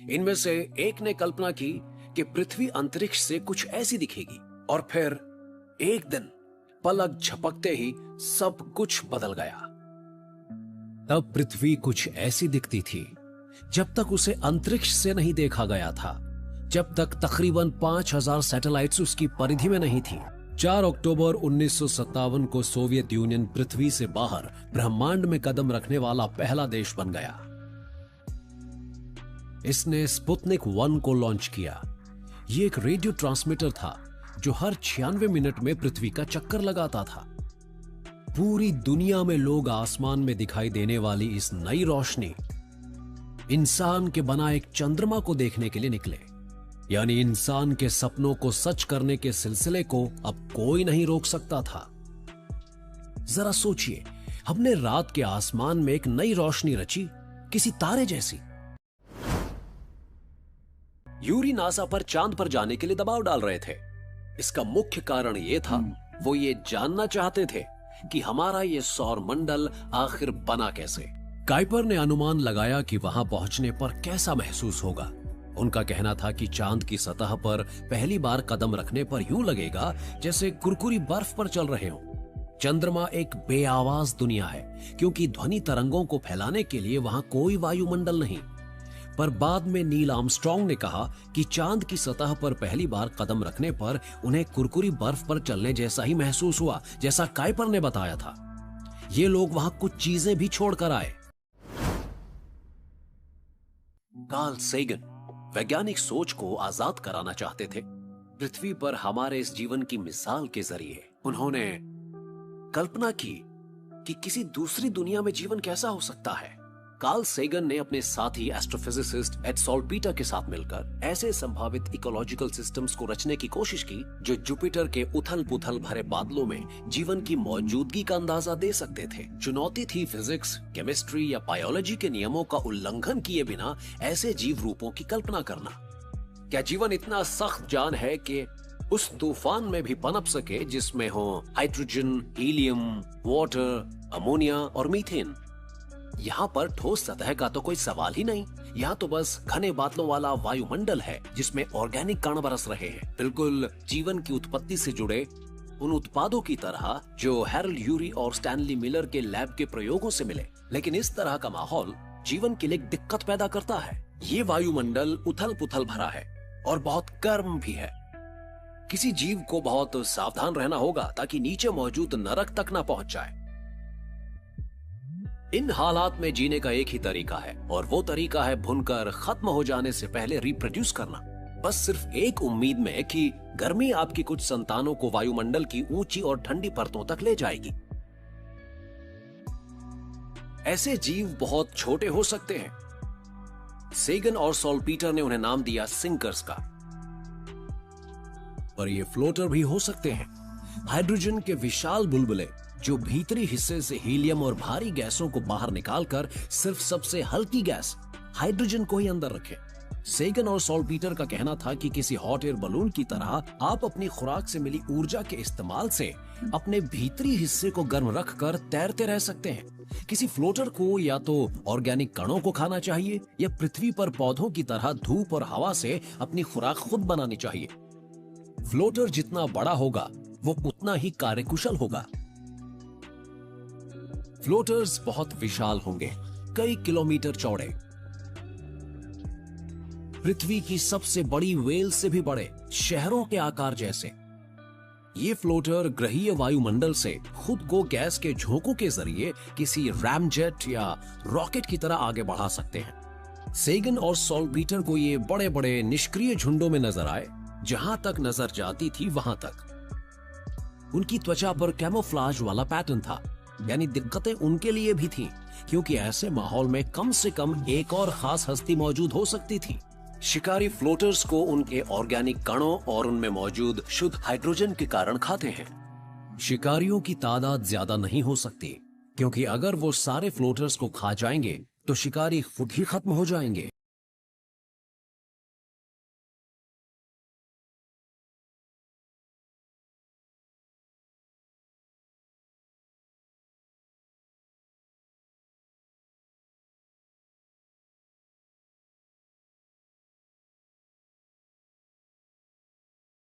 इनमें से एक ने कल्पना की कि पृथ्वी अंतरिक्ष से कुछ ऐसी दिखेगी और फिर एक दिन पलक झपकते ही सब कुछ बदल गया। तब पृथ्वी कुछ ऐसी दिखती थी जब तक उसे अंतरिक्ष से नहीं देखा गया था, जब तक तकरीबन 5000 सैटेलाइट्स उसकी परिधि में नहीं थी। 4 अक्टूबर 1957 को सोवियत यूनियन पृथ्वी से बाहर ब्रह्मांड में कदम रखने वाला पहला देश बन गया। इसने स्पुतनिक 1 को लॉन्च किया। यह एक रेडियो ट्रांसमीटर था जो हर 96 मिनट में पृथ्वी का चक्कर लगाता था। पूरी दुनिया में लोग आसमान में दिखाई देने वाली इस नई रोशनी, इंसान के बना एक चंद्रमा को देखने के लिए निकले। यानी इंसान के सपनों को सच करने के सिलसिले को अब कोई नहीं रोक सकता था। जरा सोचिए, हमने रात के आसमान में एक नई रोशनी रची, किसी तारे जैसी। यूरी नासा पर चांद पर जाने के लिए दबाव डाल रहे थे। इसका मुख्य कारण यह था, वो ये जानना चाहते थे कि हमारा ये सौर मंडल आखिर बना कैसे। काइपर ने अनुमान लगाया कि वहां पहुंचने पर कैसा महसूस होगा। उनका कहना था कि चांद की सतह पर पहली बार कदम रखने पर यूं लगेगा जैसे कुरकुरी बर्फ पर चल रहे हों। चंद्रमा एक बेआवाज दुनिया है, क्योंकि ध्वनि तरंगों को फैलाने के लिए वहां कोई वायुमंडल नहीं। पर बाद में नील आर्मस्ट्रांग ने कहा कि चांद की सतह पर पहली बार कदम रखने पर उन्हें कुरकुरी बर्फ पर चलने जैसा ही महसूस हुआ, जैसा काइपर ने बताया था। ये लोग वहां कुछ चीजें भी छोड़कर आए। कार्ल सेगन वैज्ञानिक सोच को आजाद कराना चाहते थे। पृथ्वी पर हमारे इस जीवन की मिसाल के जरिए उन्होंने कल्पना की कि किसी दूसरी दुनिया में जीवन कैसा हो सकता है। कार्ल सेगन ने अपने साथी एस्ट्रोफिजिसिस्ट एड सॉल्पीटर के साथ मिलकर ऐसे संभावित इकोलॉजिकल सिस्टम्स को रचने की कोशिश की जो जुपिटर के उथल पुथल भरे बादलों में जीवन की मौजूदगी का अंदाजा दे सकते थे। चुनौती थी फिजिक्स, केमिस्ट्री या बायोलॉजी के नियमों का उल्लंघन किए बिना ऐसे जीव रूपों की कल्पना करना। क्या जीवन इतना सख्त जान है कि उस तूफान में भी पनप सके जिसमें हो हाइड्रोजन, हीलियम, वाटर, अमोनिया और मीथेन? यहाँ पर ठोस सतह का तो कोई सवाल ही नहीं। यहाँ तो बस घने बादलों वाला वायुमंडल है जिसमें ऑर्गेनिक कण बरस रहे हैं, बिल्कुल जीवन की उत्पत्ति से जुड़े उन उत्पादों की तरह जो हैरल्ड यूरी और स्टैनली मिलर के लैब के प्रयोगों से मिले। लेकिन इस तरह का माहौल जीवन के लिए दिक्कत पैदा करता है। ये वायुमंडल उथल पुथल भरा है और बहुत गर्म भी है। किसी जीव को बहुत सावधान रहना होगा ताकि नीचे मौजूद नरक तक ना पहुंच जाए। इन हालात में जीने का एक ही तरीका है और वो तरीका है भुनकर खत्म हो जाने से पहले रिप्रोड्यूस करना। बस सिर्फ एक उम्मीद में कि गर्मी आपकी कुछ संतानों को वायुमंडल की ऊंची और ठंडी परतों तक ले जाएगी। ऐसे जीव बहुत छोटे हो सकते हैं। सेगन और सॉल्पीटर ने उन्हें नाम दिया सिंकर्स का। पर ये फ्लोटर भी हो सकते हैं। हाइड्रोजन के विशाल बुलबुले जो भीतरी हिस्से से हीलियम और भारी गैसों को बाहर निकालकर सिर्फ सबसे हल्की गैस हाइड्रोजन को ही अंदर रखे। सेगन और सॉल्पीटर का कहना था कि किसी हॉट एयर बलून की तरह आप अपनी खुराक से मिली ऊर्जा के इस्तेमाल से अपने भीतरी हिस्से को गर्म रखकर तैरते रह सकते हैं। किसी फ्लोटर को या तो ऑर्गेनिक कणों को खाना चाहिए या पृथ्वी पर पौधों की तरह धूप और हवा से अपनी खुराक खुद बनानी चाहिए। फ्लोटर जितना बड़ा होगा वो उतना ही कार्यकुशल होगा। फ्लोटर्स बहुत विशाल होंगे, कई किलोमीटर चौड़े, पृथ्वी की सबसे बड़ी व्हेल से भी बड़े, शहरों के आकार जैसे। ये फ्लोटर ग्रहीय वायुमंडल से खुद को गैस के झोंकों के जरिए किसी रैमजेट या रॉकेट की तरह आगे बढ़ा सकते हैं। सेगन और सॉल्पीटर को ये बड़े बड़े निष्क्रिय झुंडों में नजर आए। जहां तक नजर जाती थी वहां तक उनकी त्वचा पर कैमोफ्लाज वाला पैटर्न था। यानी दिक्कतें उनके लिए भी थीं, क्योंकि ऐसे माहौल में कम से कम एक और खास हस्ती मौजूद हो सकती थी। शिकारी फ्लोटर्स को उनके ऑर्गेनिक कणों और उनमें मौजूद शुद्ध हाइड्रोजन के कारण खाते हैं। शिकारियों की तादाद ज्यादा नहीं हो सकती, क्योंकि अगर वो सारे फ्लोटर्स को खा जाएंगे तो शिकारी खुद ही खत्म हो जाएंगे।